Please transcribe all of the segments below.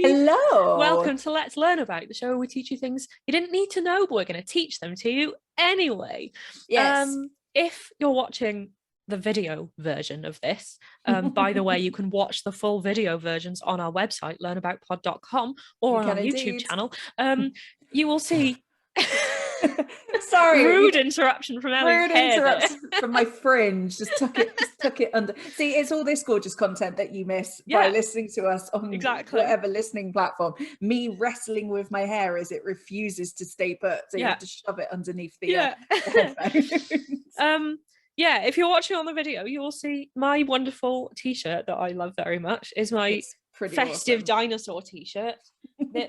Hello. Welcome to Let's Learn About, the show where we teach you things you didn't need to know, but we're going to teach them to you anyway. Yes. If you're watching the video version of this, by the way, you can watch the full video versions on our website, learnaboutpod.com, or on our YouTube channel. You will see... Sorry, rude interruption from Ellie's rude hair interruption from my fringe. Just tuck it under. See, it's all this gorgeous content that you miss by listening to us on whatever listening platform. Me wrestling with my hair as it refuses to stay put, so you have to shove it underneath the headphones. If you're watching on the video, you will see my wonderful t-shirt that I love very much is my festive dinosaur t-shirt.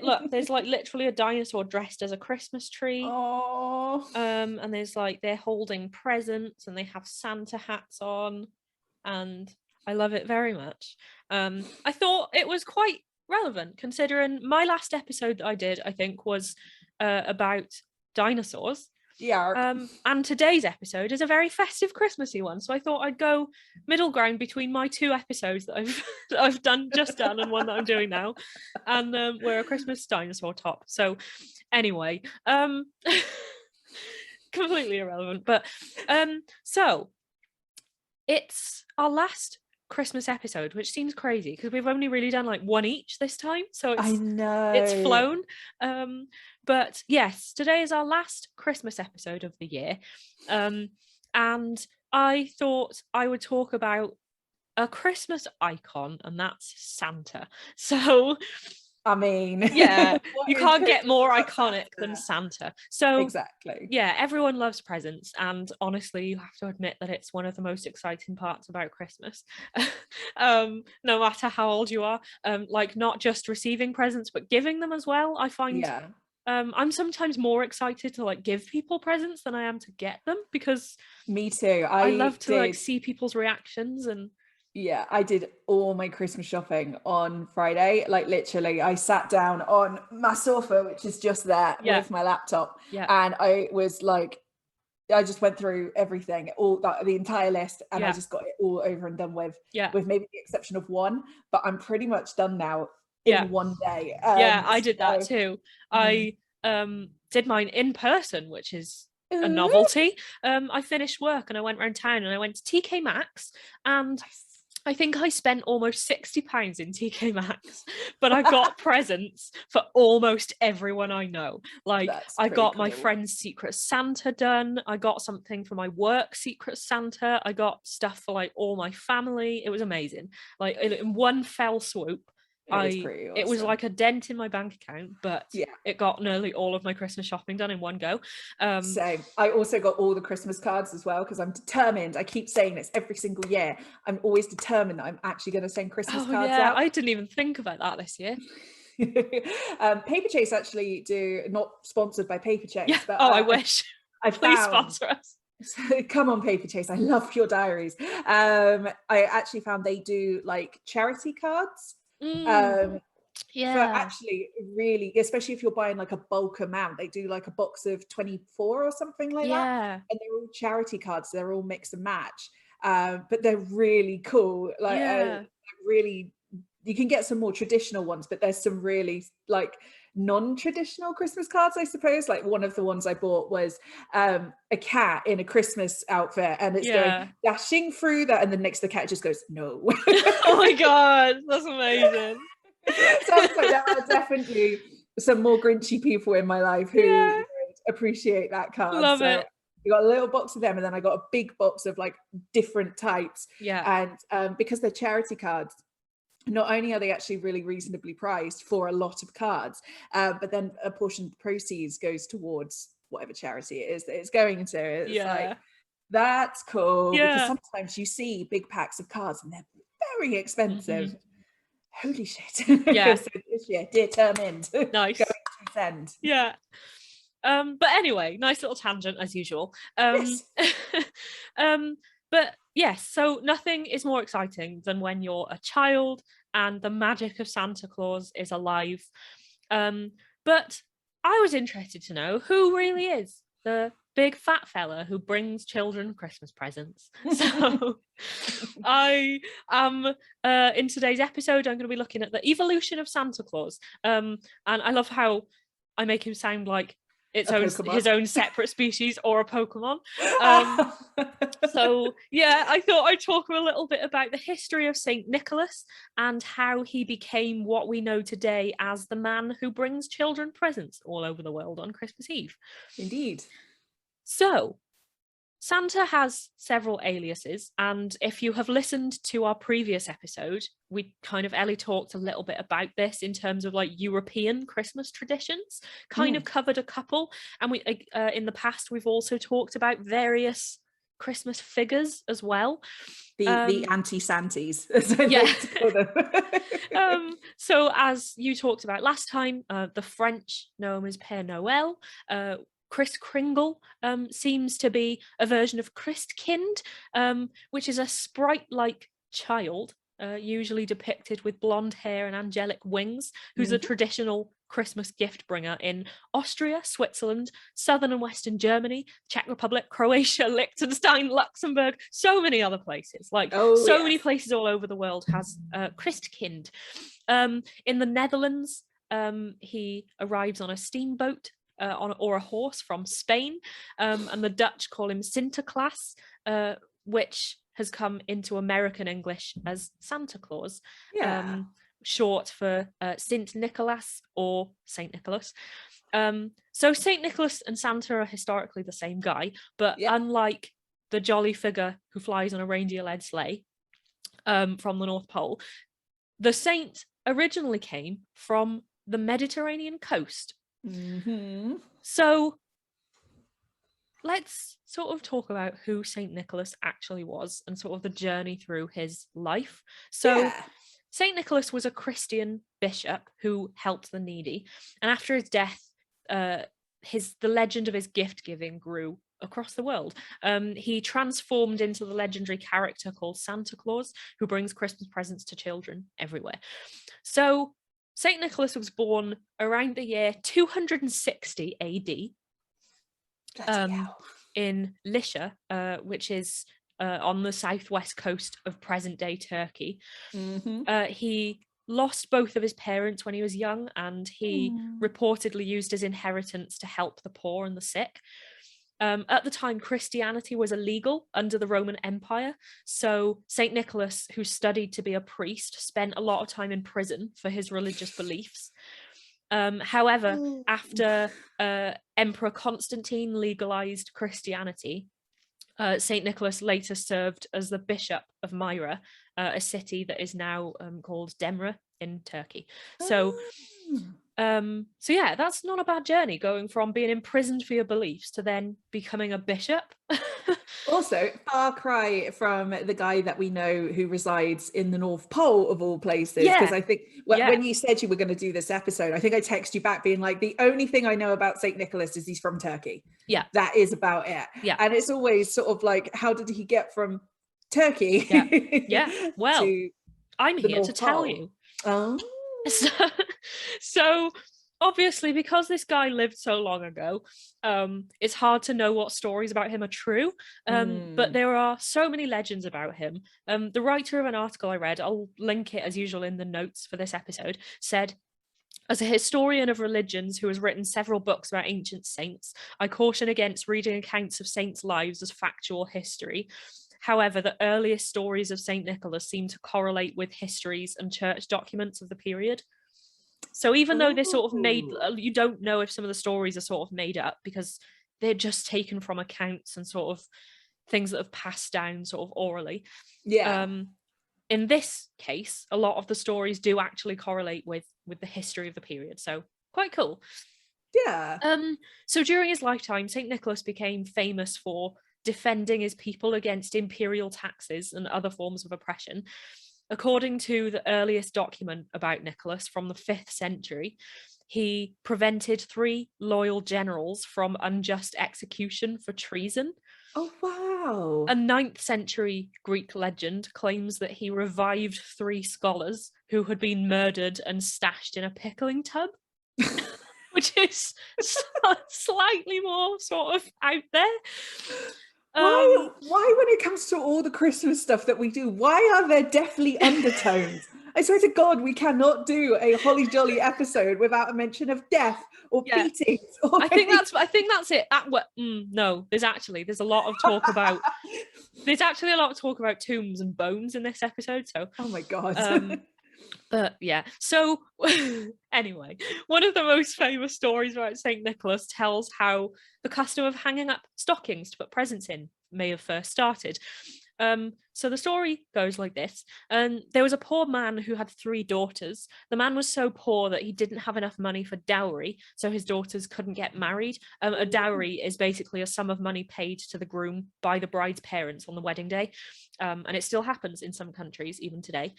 Look, there's like literally a dinosaur dressed as a Christmas tree. Oh. And there's like, they're holding presents and they have Santa hats on, and I love it very much. I thought it was quite relevant considering my last episode that I did, I think, was about dinosaurs. And today's episode is a very festive, Christmassy one, so I thought I'd go middle ground between my two episodes that I've just done and one that I'm doing now, and we're a Christmas dinosaur top. So anyway, completely irrelevant, but so it's our last Christmas episode, which seems crazy because we've only really done like one each this time, so I know it's flown. But yes, today is our last Christmas episode of the year, and I thought I would talk about a Christmas icon, and that's Santa. So I mean, you can't get more iconic than Santa. So exactly, everyone loves presents, and honestly, you have to admit that it's one of the most exciting parts about Christmas. No matter how old you are, like not just receiving presents but giving them as well. I find I'm sometimes more excited to like give people presents than I am to get them, because me too. I love to like see people's reactions. And I did all my Christmas shopping on Friday. Like literally, I sat down on my sofa, which is just there, with my laptop, and I was like, I just went through everything, all the entire list, and I just got it all over and done with maybe the exception of one, but I'm pretty much done now in one day. I did that too. I did mine in person, which is a novelty. I finished work and I went around town and I went to TK Maxx, and I think I spent almost £60 in TK Maxx, but I got presents for almost everyone I know. Like, I got my friend's Secret Santa done. I got something for my work Secret Santa. I got stuff for like all my family. It was amazing. Like in one fell swoop. It was like a dent in my bank account, but it got nearly all of my Christmas shopping done in one go. Same. I also got all the Christmas cards as well, because I'm determined. I keep saying this every single year. I'm always determined that I'm actually going to send Christmas cards out. I didn't even think about that this year. Paper Chase actually do, not sponsored by Paper Chase, but I wish. Please sponsor us. So, come on, Paper Chase, I love your diaries. I actually found they do like charity cards. But actually, really, especially if you're buying like a bulk amount, they do like a box of 24 or something like that, and they're all charity cards. They're all mix and match, but they're really cool. Like really, you can get some more traditional ones, but there's some really like non-traditional Christmas cards, I suppose. Like one of the ones I bought was a cat in a Christmas outfit, and it's going dashing through that, and then next to the cat just goes, no. Oh my god, that's amazing. So I was like, there are definitely some more Grinchy people in my life who would appreciate that card. Love it. You got a little box of them, and then I got a big box of like different types. And because they're charity cards, not only are they actually really reasonably priced for a lot of cards, but then a portion of the proceeds goes towards whatever charity it is that it's going to. It's like, that's cool, because sometimes you see big packs of cards and they're very expensive. Holy shit. So this year, determined. Nice. Going to send. But anyway, nice little tangent as usual. But yes, so nothing is more exciting than when you're a child and the magic of Santa Claus is alive. But I was interested to know, who really is the big fat fella who brings children Christmas presents. So I am in today's episode, I'm going to be looking at the evolution of Santa Claus. And I love how I make him sound like his own separate species or a Pokemon. So yeah, I thought I'd talk a little bit about the history of Saint Nicholas and how he became what we know today as the man who brings children presents all over the world on Christmas Eve. Indeed. So Santa has several aliases, and if you have listened to our previous episode, Ellie talked a little bit about this in terms of like European Christmas traditions, of covered a couple, and we in the past we've also talked about various Christmas figures as well. The anti-Santies. So as you talked about last time, the French know him as Père Noël. Kris Kringle seems to be a version of Christkind, which is a sprite-like child, usually depicted with blonde hair and angelic wings, who's a traditional Christmas gift bringer in Austria, Switzerland, southern and western Germany, Czech Republic, Croatia, Liechtenstein, Luxembourg, so many other places. Many places all over the world has Christkind. In the Netherlands, he arrives on a steamboat or a horse from Spain, and the Dutch call him Sinterklaas, which has come into American English as Santa Claus, short for Saint Nicholas or Saint Nicholas. So Saint Nicholas and Santa are historically the same guy, but unlike the jolly figure who flies on a reindeer-led sleigh from the North Pole, the saint originally came from the Mediterranean coast. So let's sort of talk about who Saint Nicholas actually was and sort of the journey through his life. So Saint Nicholas was a Christian bishop who helped the needy, and after his death, the legend of his gift giving grew across the world. He transformed into the legendary character called Santa Claus, who brings Christmas presents to children everywhere. So Saint Nicholas was born around the year 260 AD in Lycia, which is on the southwest coast of present-day Turkey. He lost both of his parents when he was young, and he reportedly used his inheritance to help the poor and the sick. At the time, Christianity was illegal under the Roman Empire, so Saint Nicholas, who studied to be a priest, spent a lot of time in prison for his religious beliefs. However, after Emperor Constantine legalized Christianity, Saint Nicholas later served as the bishop of Myra, a city that is now called Demre in Turkey. So yeah, that's not a bad journey, going from being imprisoned for your beliefs to then becoming a bishop. Also, far cry from the guy that we know who resides in the North Pole of all places. Because I think when you said you were going to do this episode, I think I texted you back being like, the only thing I know about Saint Nicholas is he's from Turkey. Yeah. That is about it. Yeah. And it's always sort of like, how did he get from Turkey? Well, I'm here to tell you. So obviously, because this guy lived so long ago, it's hard to know what stories about him are true, but there are so many legends about him. The writer of an article I read, I'll link it as usual in the notes for this episode, said, "As a historian of religions who has written several books about ancient saints, I caution against reading accounts of saints' lives as factual history. However, the earliest stories of Saint Nicholas seem to correlate with histories and church documents of the period." So even though they're sort of made, you don't know if some of the stories are sort of made up because they're just taken from accounts and sort of things that have passed down sort of orally. In this case, a lot of the stories do actually correlate with the history of the period. So quite cool. So during his lifetime, Saint Nicholas became famous for defending his people against imperial taxes and other forms of oppression. According to the earliest document about Nicholas from the 5th century, he prevented 3 loyal generals from unjust execution for treason. Oh, wow. A 9th century Greek legend claims that he revived 3 scholars who had been murdered and stashed in a pickling tub. Which which is slightly more sort of out there. Why when it comes to all the Christmas stuff that we do, why are there deathly undertones? I swear to God, we cannot do a Holly Jolly episode without a mention of death or beatings. Or I think that's it. No, there's a lot of talk about. There's actually a lot of talk about tombs and bones in this episode. So, oh my God. But yeah, so anyway, one of the most famous stories about St. Nicholas tells how the custom of hanging up stockings to put presents in may have first started. So the story goes like this. There was a poor man who had 3 daughters. The man was so poor that he didn't have enough money for dowry, so his daughters couldn't get married. A dowry is basically a sum of money paid to the groom by the bride's parents on the wedding day. And it still happens in some countries, even today.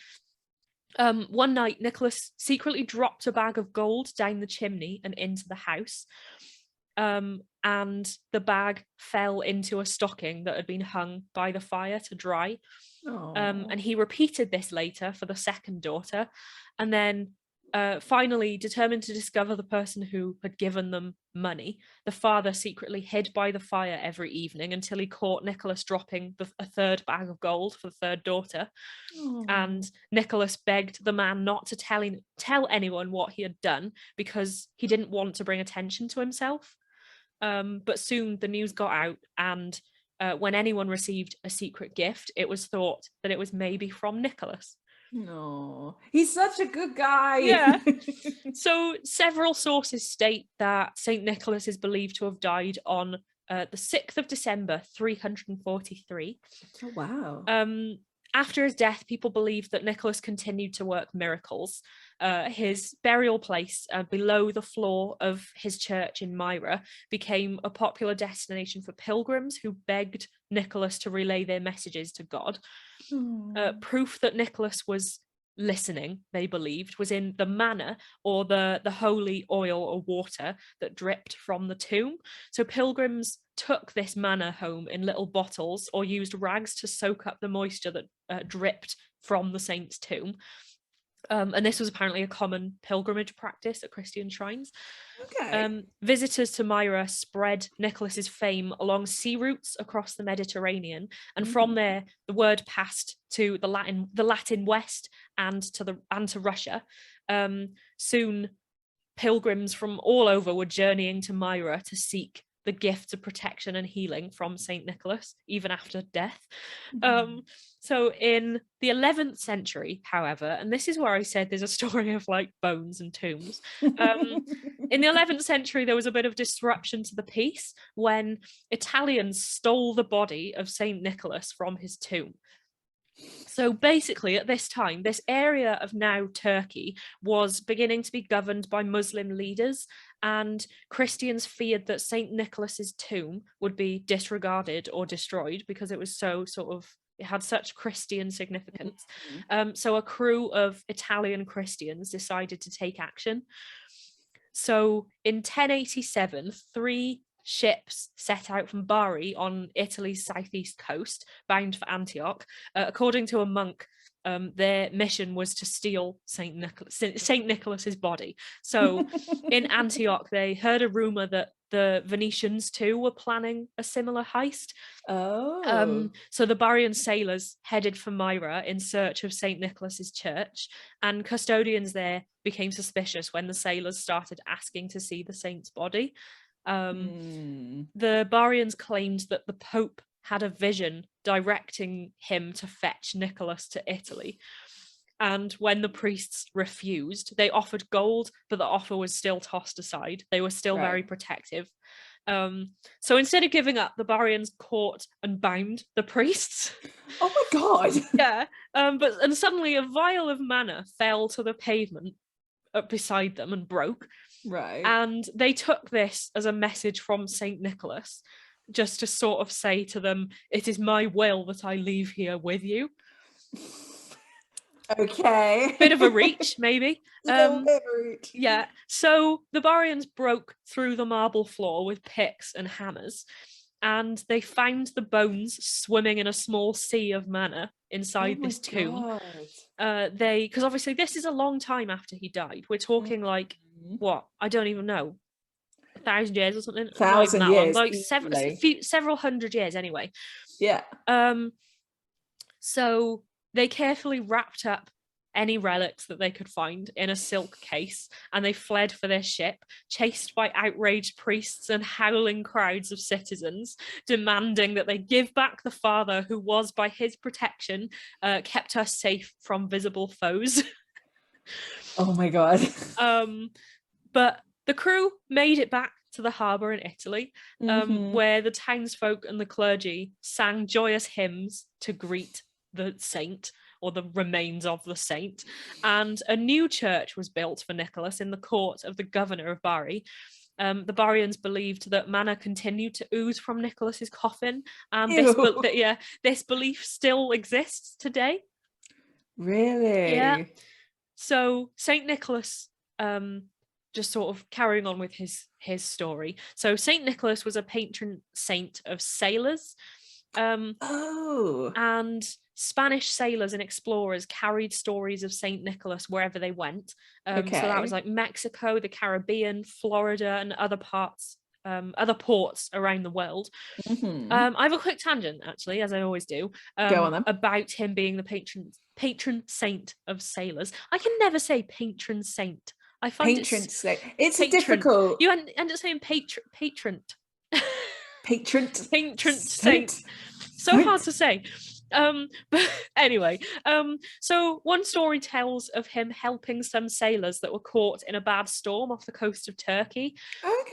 One night, Nicholas secretly dropped a bag of gold down the chimney and into the house. And the bag fell into a stocking that had been hung by the fire to dry. And he repeated this later for the second daughter. And then finally, determined to discover the person who had given them money, the father secretly hid by the fire every evening until he caught Nicholas dropping a third bag of gold for the third daughter. And Nicholas begged the man not to tell anyone what he had done because he didn't want to bring attention to himself. But soon the news got out, and when anyone received a secret gift, it was thought that it was maybe from Nicholas. No, he's such a good guy. Yeah. So several sources state that St. Nicholas is believed to have died on the 6th of December, 343. Oh, wow. After his death, people believed that Nicholas continued to work miracles. His burial place below the floor of his church in Myra became a popular destination for pilgrims who begged Nicholas to relay their messages to God. Proof that Nicholas was listening, they believed, was in the manna, or the holy oil or water that dripped from the tomb. So pilgrims took this manna home in little bottles or used rags to soak up the moisture that dripped from the saint's tomb. And this was apparently a common pilgrimage practice at Christian shrines. Okay. Visitors to Myra spread Nicholas's fame along sea routes across the Mediterranean, and from there the word passed to the Latin West and to Russia. Soon pilgrims from all over were journeying to Myra to seek the gifts of protection and healing from St. Nicholas, even after death. So in the 11th century, however, and this is where I said there's a story of like bones and tombs. In the 11th century, there was a bit of disruption to the peace when Italians stole the body of St. Nicholas from his tomb. So basically, at this time, this area of now Turkey was beginning to be governed by Muslim leaders, and Christians feared that St. Nicholas's tomb would be disregarded or destroyed because it was it had such Christian significance. So a crew of Italian Christians decided to take action. So in 1087, 3 ships set out from Bari on Italy's southeast coast, bound for Antioch. According to a monk, their mission was to steal Saint Nicholas's body. So in Antioch, they heard a rumor that the Venetians too were planning a similar heist. So the Barian sailors headed for Myra in search of Saint Nicholas's church, and custodians there became suspicious when the sailors started asking to see the saint's body. The Barians claimed that the Pope had a vision directing him to fetch Nicholas to Italy. And when the priests refused, they offered gold, but the offer was still tossed aside. They were still very protective. So instead of giving up, the Barians caught and bound the priests. Oh my God. Yeah. And suddenly a vial of manna fell to the pavement beside them and broke. Right. And they took this as a message from St. Nicholas, just to sort of say to them, it is my will that I leave here with you. Okay. Bit of a reach, maybe. Bit of a reach. Yeah. So the Barians broke through the marble floor with picks and hammers, and they found the bones swimming in a small sea of manna inside this tomb. Because obviously this is a long time after he died. We're talking like, what? I don't even know. 1,000 years or something. 1,000 years, like easily. several hundred years anyway. Yeah. So they carefully wrapped up any relics that they could find in a silk case, and they fled for their ship, chased by outraged priests and howling crowds of citizens, demanding that they give back the father who was, by his protection, kept us safe from visible foes. Oh my God. But the crew made it back to the harbour in Italy, where the townsfolk and the clergy sang joyous hymns to greet the saint, or the remains of the saint, and a new church was built for Nicholas in the court of the governor of Bari. The Barians believed that manna continued to ooze from Nicholas's coffin, and this belief still exists today. Really? Yeah. So Saint Nicholas, just sort of carrying on with his story. So Saint Nicholas was a patron saint of sailors. And Spanish sailors and explorers carried stories of Saint Nicholas wherever they went. So that was like Mexico, the Caribbean, Florida, and other ports around the world. I have a quick tangent, actually, as I always do, Go on then. about him being the patron saint of sailors. I can never say patron saint. I find patron saint. It's difficult. You end up saying patron. Patron saint. So hard to say. But anyway, so one story tells of him helping some sailors that were caught in a bad storm off the coast of Turkey.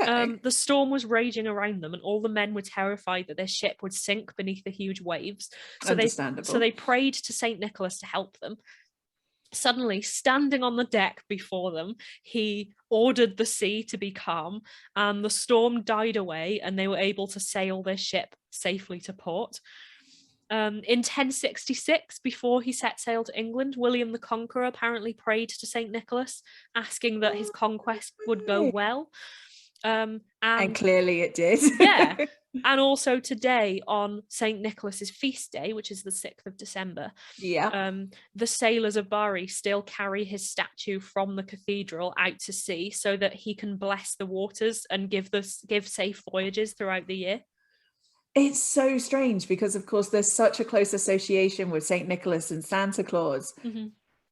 Okay. The storm was raging around them, and all the men were terrified that their ship would sink beneath the huge waves. So they prayed to Saint Nicholas to help them. Suddenly, standing on the deck before them, he ordered the sea to be calm, and the storm died away, and they were able to sail their ship safely to port. In 1066, before he set sail to England, William the Conqueror apparently prayed to Saint Nicholas, asking that his conquest would go well. And clearly it did. Yeah. And also today, on Saint Nicholas's feast day, which is the 6th of December, the sailors of Bari still carry his statue from the cathedral out to sea so that he can bless the waters and give safe voyages throughout the year. It's so strange because, of course, there's such a close association with St. Nicholas and Santa Claus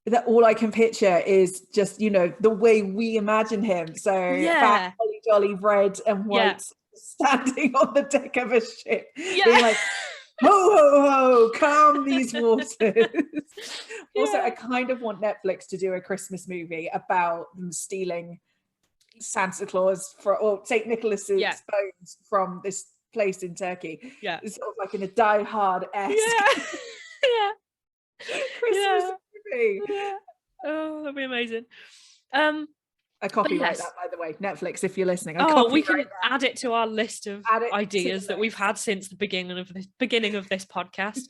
that all I can picture is just, the way we imagine him. So fat, holly jolly, red and white, standing on the deck of a ship, being like, ho, ho, ho, calm these waters. Also, I kind of want Netflix to do a Christmas movie about them stealing Santa Claus or St. Nicholas's bones from this place in Turkey. It's sort of like in a Die Hard-esque Christmas movie. Oh, that'd be amazing. I copyright that, by the way. Netflix, if you're listening. We can add it to our list of ideas that we've had since the beginning of this podcast.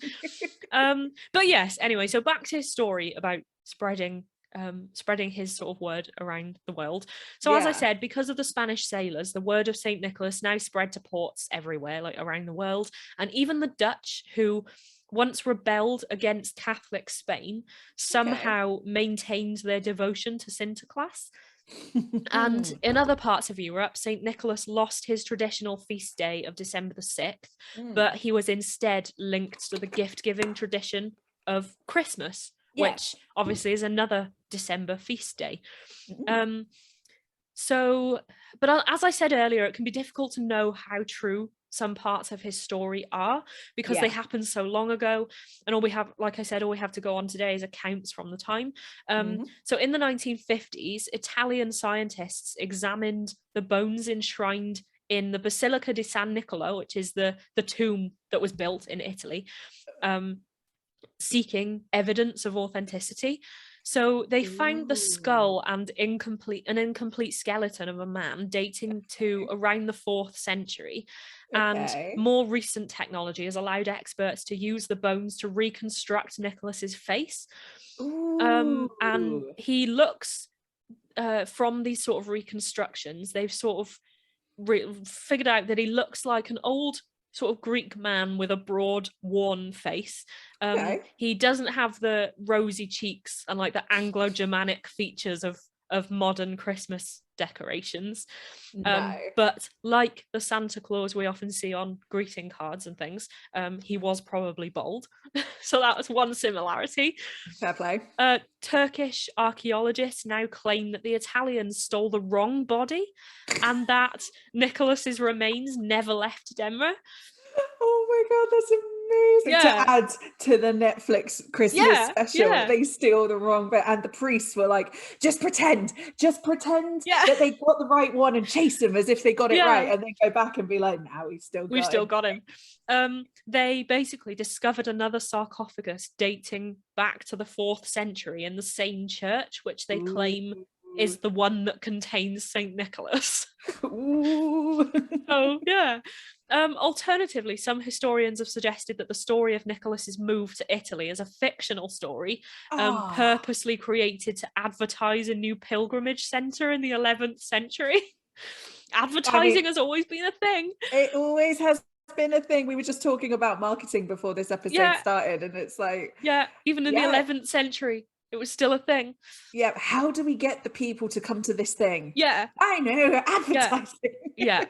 But yes, anyway, so back to his story about spreading his sort of word around the world. So as I said, because of the Spanish sailors, the word of Saint Nicholas now spread to ports everywhere, like around the world. And even the Dutch, who once rebelled against Catholic Spain, somehow maintained their devotion to Sinterklaas. And in other parts of Europe, St. Nicholas lost his traditional feast day of December the 6th, but he was instead linked to the gift-giving tradition of Christmas, which obviously is another December feast day. But as I said earlier, it can be difficult to know how true some parts of his story are because they happened so long ago, and all we have to go on today is accounts from the time. So in the 1950s, Italian scientists examined the bones enshrined in the Basilica di San Niccolo, which is the tomb that was built in Italy, seeking evidence of authenticity. So they found the skull and an incomplete skeleton of a man dating to around the 4th century. And more recent technology has allowed experts to use the bones to reconstruct Nicholas's face. And he looks, from these sort of reconstructions, they've sort of figured out that he looks like an old sort of Greek man with a broad, worn face. He doesn't have the rosy cheeks and like the Anglo-Germanic features of of modern Christmas decorations. No. But like the Santa Claus we often see on greeting cards and things, he was probably bald. So that was one similarity. Fair play. Turkish archaeologists now claim that the Italians stole the wrong body and that Nicholas's remains never left Denmark. Oh my God, that's amazing. Yeah. To add to the Netflix Christmas special, they steal the wrong bit. And the priests were like, just pretend that they got the right one and chase him as if they got it right. And then go back and be like, now we've still got him. They basically discovered another sarcophagus dating back to the 4th century in the same church, which they claim is the one that contains Saint Nicholas. Oh, yeah. Alternatively, some historians have suggested that the story of Nicholas's move to Italy is a fictional story, purposely created to advertise a new pilgrimage centre in the 11th century. Advertising has always been a thing. It always has been a thing. We were just talking about marketing before this episode started, and it's like... Yeah, even in the 11th century, it was still a thing. Yeah, how do we get the people to come to this thing? Yeah. I know, advertising. Yeah.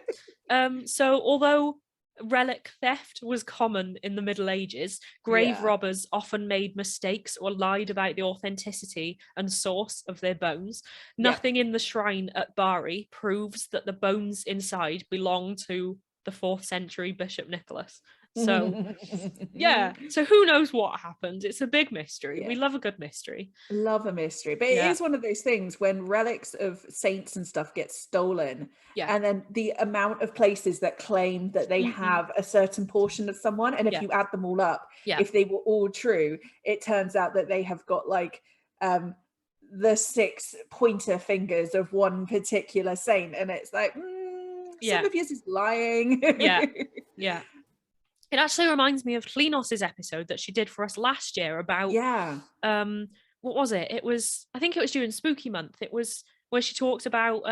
So although relic theft was common in the Middle Ages, grave robbers often made mistakes or lied about the authenticity and source of their bones. Nothing in the shrine at Bari proves that the bones inside belong to the 4th century Bishop Nicholas. So so who knows what happened? It's a big mystery. We love a good mystery. Love a mystery. But it is one of those things when relics of saints and stuff get stolen, and then the amount of places that claim that they have a certain portion of someone, and if you add them all up, if they were all true, it turns out that they have got like the 6 pointer fingers of one particular saint, and it's like some of yours is lying. It actually reminds me of Klinos's episode that she did for us last year about what was it? I think it was during Spooky Month. It was where she talked about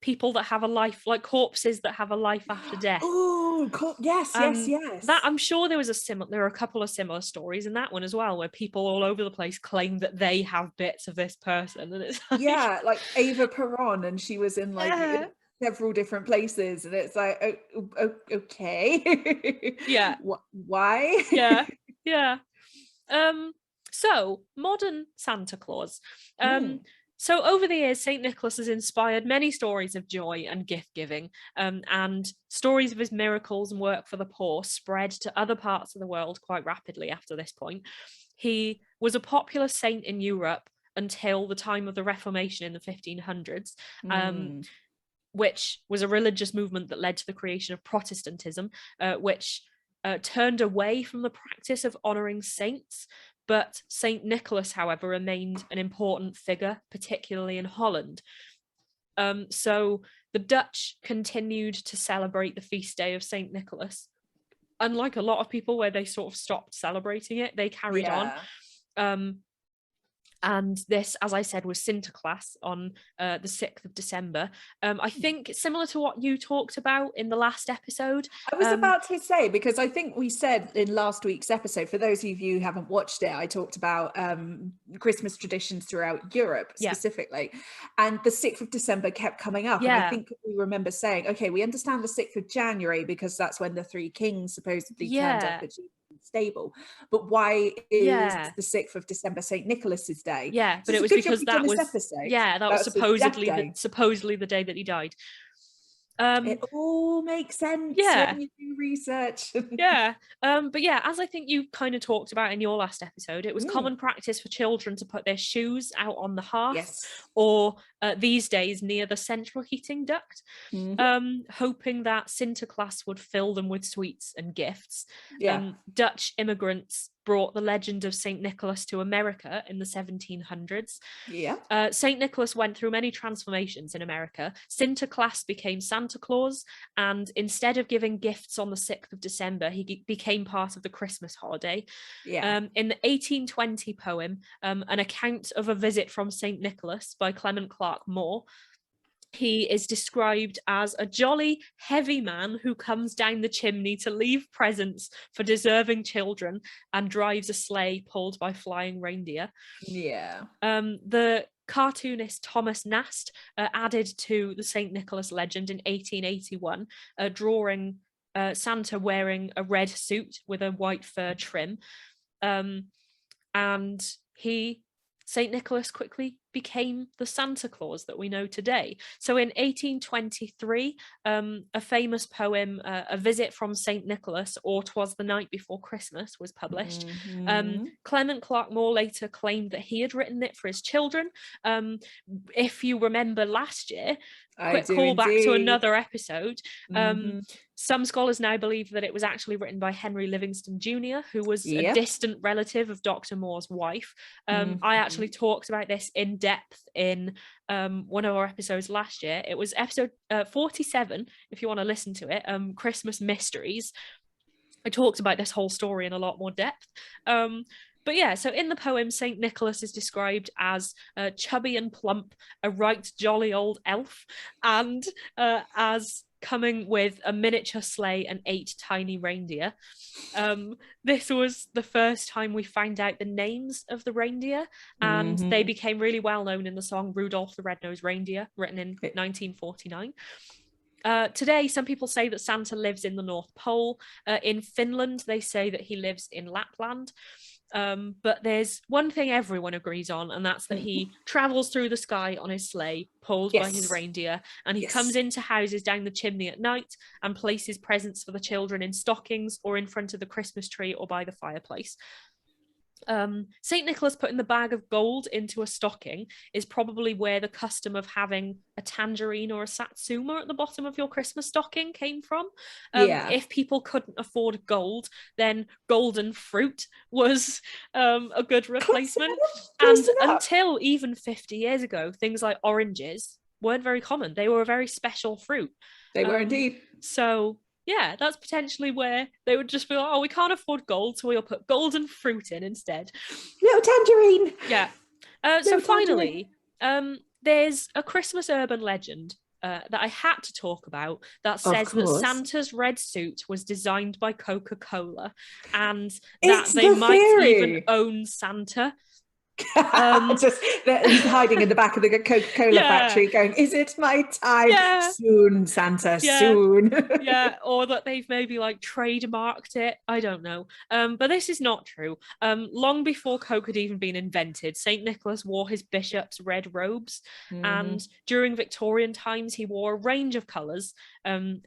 people that have a life, like corpses that have a life after death. Oh, yes. That I'm sure there are a couple of similar stories in that one as well, where people all over the place claim that they have bits of this person, and it's like, like Ava Peron, and she was in like several different places, and it's like, okay. Why? So modern Santa Claus. So over the years, St. Nicholas has inspired many stories of joy and gift giving, and stories of his miracles and work for the poor spread to other parts of the world quite rapidly after this point. He was a popular saint in Europe until the time of the Reformation in the 1500s, which was a religious movement that led to the creation of Protestantism, which turned away from the practice of honouring saints. But St. Nicholas, however, remained an important figure, particularly in Holland. So the Dutch continued to celebrate the feast day of St. Nicholas. Unlike a lot of people where they sort of stopped celebrating it, they carried on. And this, as I said, was Sinterklaas on the 6th of December. I think similar to what you talked about in the last episode. I was about to say, because I think we said in last week's episode, for those of you who haven't watched it, I talked about Christmas traditions throughout Europe specifically. And the 6th of December kept coming up. And I think we remember saying, okay, we understand the 6th of January because that's when the 3 kings supposedly turned up at stable, but why is the 6th of December St. Nicholas's day? But it was because that was supposedly the day that he died. It all makes sense when you do research. But as I think you kind of talked about in your last episode, it was common practice for children to put their shoes out on the hearth, or these days near the central heating duct, hoping that Sinterklaas would fill them with sweets and gifts. Dutch immigrants brought the legend of St. Nicholas to America in the 1700s. St. Nicholas went through many transformations in America. Sinterklaas became Santa Claus, and instead of giving gifts on the 6th of December, he became part of the Christmas holiday. In the 1820 poem, An Account of a Visit from St. Nicholas by Clement Clarke Moore, he is described as a jolly, heavy man who comes down the chimney to leave presents for deserving children and drives a sleigh pulled by flying reindeer. The cartoonist Thomas Nast added to the St. Nicholas legend in 1881, drawing Santa wearing a red suit with a white fur trim. And St. Nicholas quickly became the Santa Claus that we know today. So in 1823, a famous poem, A Visit from St. Nicholas, or 'Twas the Night Before Christmas, was published. Clement Clarke Moore later claimed that he had written it for his children. If you remember last year, quick callback to another episode, some scholars now believe that it was actually written by Henry Livingston Jr., who was a distant relative of Dr. Moore's wife. I actually talked about this in depth in one of our episodes last year. It was episode 47, if you want to listen to it, Christmas Mysteries. I talked about this whole story in a lot more depth. But yeah, so in the poem, St. Nicholas is described as chubby and plump, a right jolly old elf, and as coming with a miniature sleigh and 8 tiny reindeer. This was the first time we found out the names of the reindeer, and they became really well known in the song Rudolph the Red-Nosed Reindeer, written in 1949. Today, some people say that Santa lives in the North Pole. In Finland, they say that he lives in Lapland. But there's one thing everyone agrees on, and that's that he travels through the sky on his sleigh, pulled by his reindeer, and he comes into houses down the chimney at night and places presents for the children in stockings or in front of the Christmas tree or by the fireplace. St. Nicholas putting the bag of gold into a stocking is probably where the custom of having a tangerine or a satsuma at the bottom of your Christmas stocking came from. If people couldn't afford gold, then golden fruit was a good replacement. And until even 50 years ago, things like oranges weren't very common. They were a very special fruit. They were indeed. So yeah, that's potentially where they would just be like, oh, we can't afford gold, so we'll put golden fruit in instead. Little tangerine. Yeah. So finally, there's a Christmas urban legend that I had to talk about that says that Santa's red suit was designed by Coca-Cola, and that they might even own Santa. Just he's hiding in the back of the Coca-Cola factory going, is it my time? Soon, Santa, soon. Or that they've maybe like trademarked it. I don't know. But this is not true. Long before Coke had even been invented, St. Nicholas wore his bishop's red robes, and during Victorian times he wore a range of colours.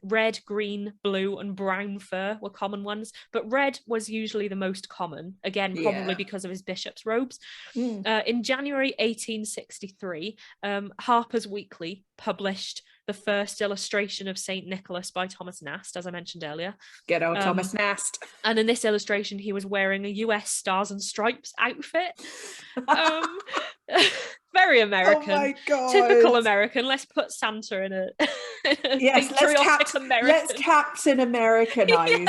Red, green, blue and brown fur were common ones, but red was usually the most common, again probably because of his bishop's robes. In January 1863, Harper's Weekly published the first illustration of St. Nicholas by Thomas Nast, as I mentioned earlier. Good old Thomas Nast. And in this illustration, he was wearing a US Stars and Stripes outfit. Very American. Oh my God. Typical American. Let's put Santa in a let's Captain Americanize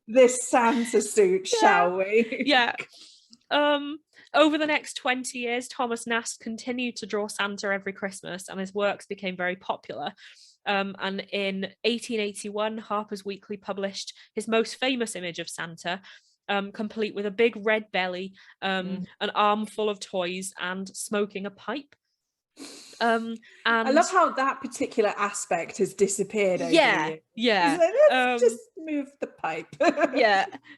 this Santa suit, shall we? Yeah. Over the next 20 years, Thomas Nast continued to draw Santa every Christmas, and his works became very popular. And in 1881, Harper's Weekly published his most famous image of Santa, complete with a big red belly, an arm full of toys, and smoking a pipe. And I love how that particular aspect has disappeared over the years. Like, let's just move the pipe.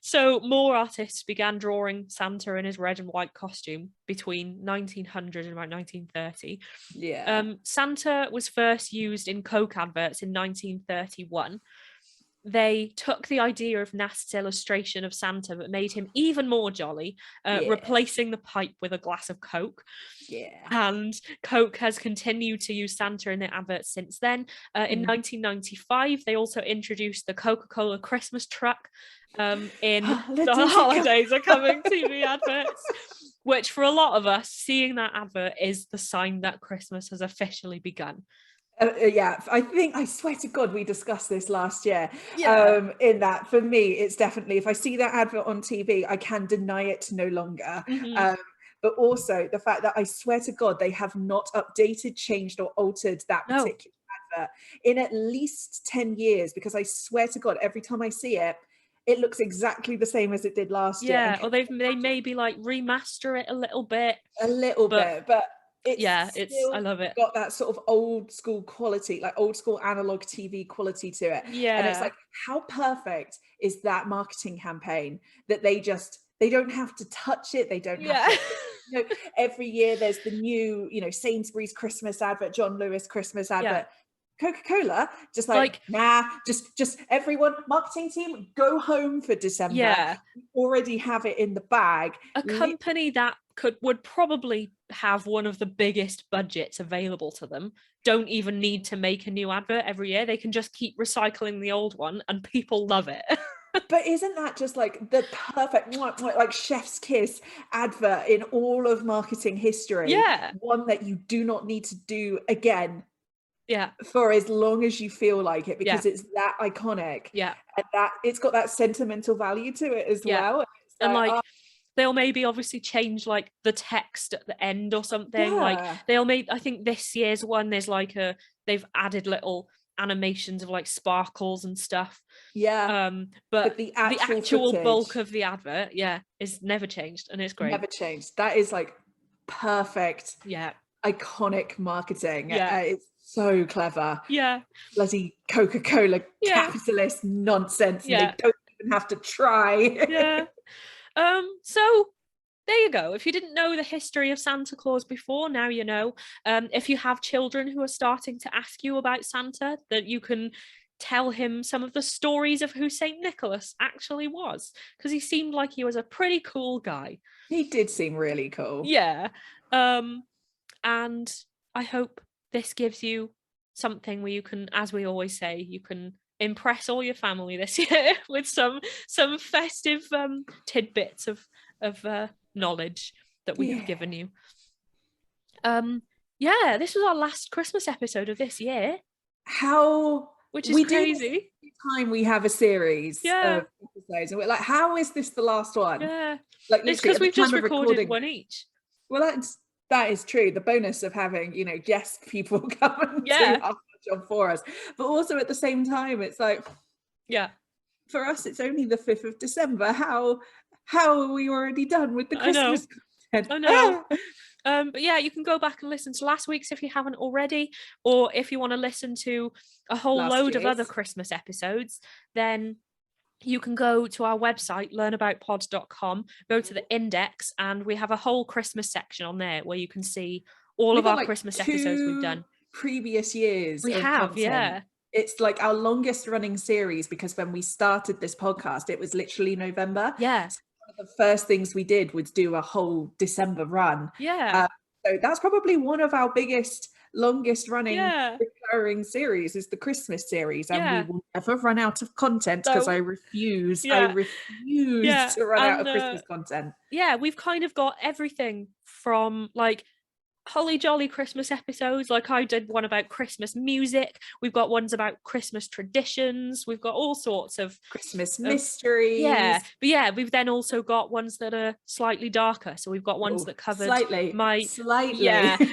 So more artists began drawing Santa in his red and white costume between 1900 and about 1930. Santa was first used in Coke adverts in 1931. They took the idea of Nast's illustration of Santa but made him even more jolly, replacing the pipe with a glass of Coke. And Coke has continued to use Santa in their adverts since then. In 1995, they also introduced the Coca-Cola Christmas truck in the holidays are coming TV adverts, which for a lot of us, seeing that advert is the sign that Christmas has officially begun. I swear to God, we discussed this last year. In that, for me, it's definitely, if I see that advert on TV, I can deny it no longer. But also the fact that I swear to God, they have not updated, changed or altered that particular advert in at least 10 years, because I swear to God, every time I see it, it looks exactly the same as it did last year. Or they maybe like remaster it a little bit. But I love it. Got that sort of old school quality, like old school analog TV quality to it. And it's like, how perfect is that marketing campaign that they don't have to touch it. They don't have to, every year there's the new, Sainsbury's Christmas advert, John Lewis Christmas advert. Coca-Cola, just like nah, just everyone, marketing team, go home for December. We already have it in the bag. A company that would probably have one of the biggest budgets available to them don't even need to make a new advert every year. They can just keep recycling the old one and people love it. But isn't that just like the perfect, like chef's kiss advert in all of marketing history? One that you do not need to do again for as long as you feel like it, because it's that iconic. And that it's got that sentimental value to it as well. And like they'll maybe obviously change like the text at the end or something. Like I think this year's one, there's like they've added little animations of like sparkles and stuff. But the actual bulk of the advert is never changed, and it's great. Never changed. That is like perfect iconic marketing. It's so clever. Bloody Coca-Cola capitalist nonsense. And they don't even have to try. So there you go. If you didn't know the history of Santa Claus before, now you know. If you have children who are starting to ask you about Santa, that you can tell him some of the stories of who Saint Nicholas actually was, because he seemed like he was a pretty cool guy. He did seem really cool. And I hope this gives you something where you can, as we always say, you can impress all your family this year with some festive tidbits of knowledge that we have given you. This was our last Christmas episode of this year. Which is crazy. Every time we have a series of episodes, and we're like, how is this the last one? Like, it's because we've just recorded one each. Well, that is true. The bonus of having, guest people come and do our job for us. But also at the same time, it's like, for us, it's only the 5th of December. How are we already done with the Christmas content? I know. But you can go back and listen to last week's if you haven't already, or if you want to listen to a whole load of other Christmas episodes, then you can go to our website, learnaboutpod.com, go to the index, and we have a whole Christmas section on there where you can see all of our Christmas episodes we've done. Previous years. We have, It's like our longest running series, because when we started this podcast, it was literally November. So one of the first things we did was do a whole December run. So that's probably one of our longest running recurring series, is the Christmas series, and we will never run out of content, because I refuse to run out of Christmas content. We've kind of got everything from like holly jolly Christmas episodes, like I did one about Christmas music. We've got ones about Christmas traditions. We've got all sorts of Christmas mysteries. But we've then also got ones that are slightly darker. So we've got ones that covered slightly.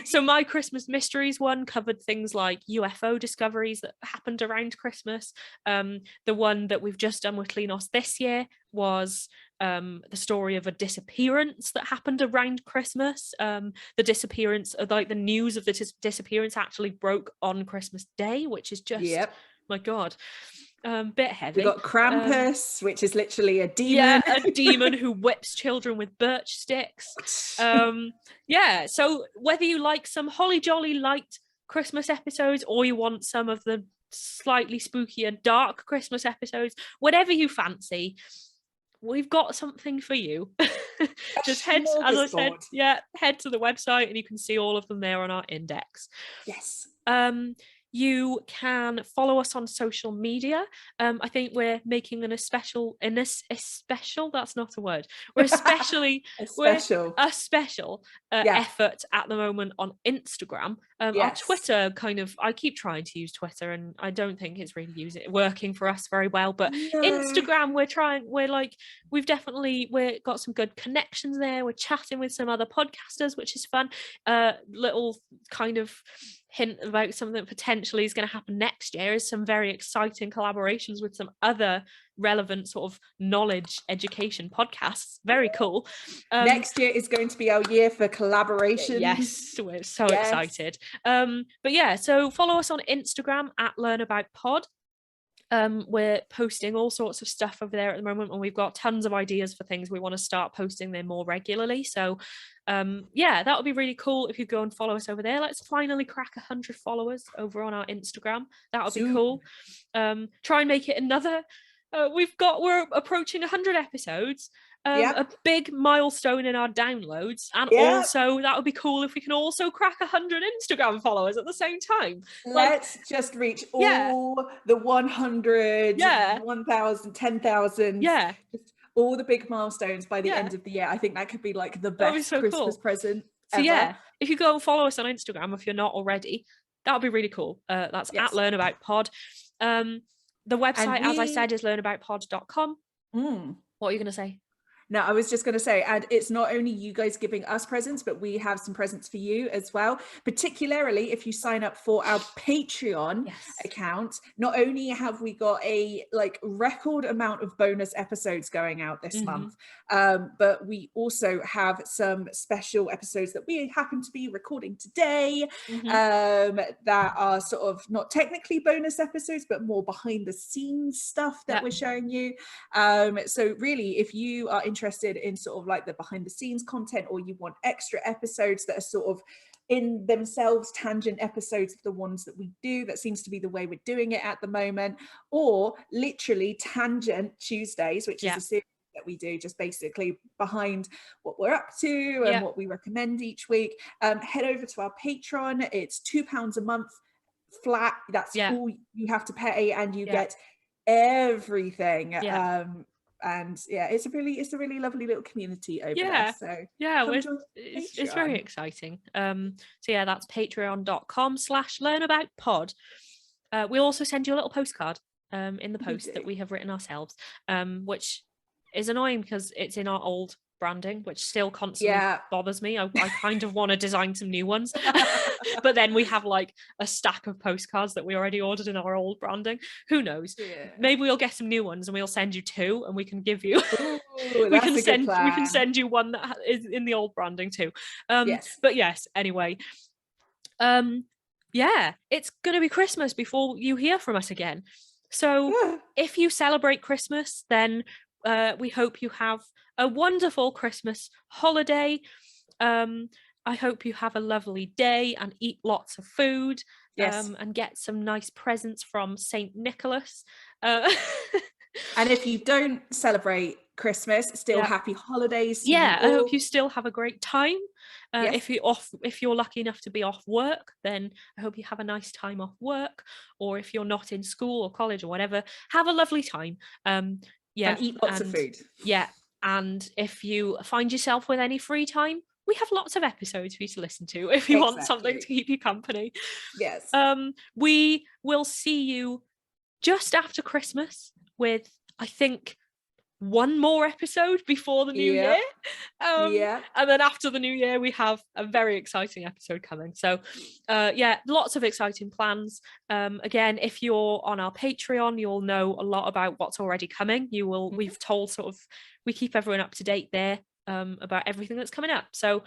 So my Christmas mysteries one covered things like UFO discoveries that happened around Christmas. The one that we've just done with Klinos this year was the story of a disappearance that happened around Christmas. The disappearance, like the news of the disappearance, actually broke on Christmas Day, which is just my God, bit heavy. We got Krampus, which is literally a demon. A demon who whips children with birch sticks. So whether you like some holly jolly light Christmas episodes, or you want some of the slightly spookier dark Christmas episodes, whatever you fancy, we've got something for you. Just head to the website and you can see all of them there on our index. You can follow us on social media. I think we're making that's not a word. We're especially a special effort at the moment on Instagram. Our Twitter I keep trying to use Twitter and I don't think it's really working for us very well, but Instagram we've got some good connections there. We're chatting with some other podcasters, which is fun. Little kind of hint about something that potentially is going to happen next year is some very exciting collaborations with some other relevant sort of knowledge education podcasts. Very cool. Next year is going to be our year for collaborations. Yes, we're so excited. But yeah, so follow us on Instagram at learnaboutpod. We're posting all sorts of stuff over there at the moment, and we've got tons of ideas for things. We want to start posting them more regularly, so yeah, that would be really cool if you go and follow us over there. Let's finally crack 100 followers over on our Instagram. That would be cool. Try and make it another we're approaching 100 episodes, a big milestone in our downloads, and also that would be cool if we can also crack 100 Instagram followers at the same time. Let's just reach all the 100, 1,000, 10,000, just all the big milestones by the end of the year. I think that could be like the best Christmas present ever. So yeah, if you go and follow us on Instagram, if you're not already, that would be really cool. That's at learnaboutpod. The website, as I said, is learnaboutpod.com. What are you going to say? No, I was just going to say, and it's not only you guys giving us presents, but we have some presents for you as well. Particularly if you sign up for our Patreon account. Not only have we got a record amount of bonus episodes going out this month, but we also have some special episodes that we happen to be recording today, that are sort of not technically bonus episodes, but more behind the scenes stuff that we're showing you. So really, if you are interested in sort of like the behind the scenes content, or you want extra episodes that are sort of in themselves tangent episodes of the ones that we do, that seems to be the way we're doing it at the moment, or literally Tangent Tuesdays, which is a series that we do just basically behind what we're up to and what we recommend each week, head over to our Patreon. It's £2 a month flat. That's all you have to pay, and you get everything. And it's a really lovely little community over there. So it's very exciting. So yeah, that's patreon.com/learnaboutpod. We'll also send you a little postcard in the post that we have written ourselves, which is annoying because it's in our old branding, which still constantly bothers me. I kind of want to design some new ones, but then we have like a stack of postcards that we already ordered in our old branding. Who knows? Maybe we'll get some new ones and we'll send you two, and we can give you we can send you one that is in the old branding too. But yes, anyway, it's gonna be Christmas before you hear from us again. So if you celebrate Christmas, then we hope you have a wonderful Christmas holiday. I hope you have a lovely day and eat lots of food, and get some nice presents from Saint Nicholas. And if you don't celebrate Christmas, still happy holidays. I hope you still have a great time. If you're lucky enough to be off work, then I hope you have a nice time off work. Or if you're not in school or college or whatever, have a lovely time. And eat lots of food. And if you find yourself with any free time, we have lots of episodes for you to listen to if you want something to keep you company. We will see you just after Christmas with, I think, one more episode before the new year. And then after the new year, we have a very exciting episode coming. So lots of exciting plans. Again, if you're on our Patreon, you'll know a lot about what's already coming. We've told we keep everyone up to date there about everything that's coming up. So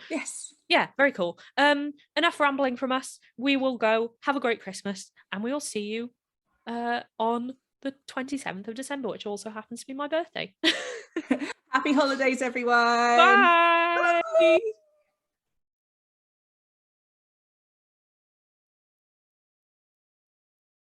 very cool. Enough rambling from us. We will go. Have a great Christmas, and we will see you on the 27th of December, which also happens to be my birthday. Happy holidays, everyone. Bye.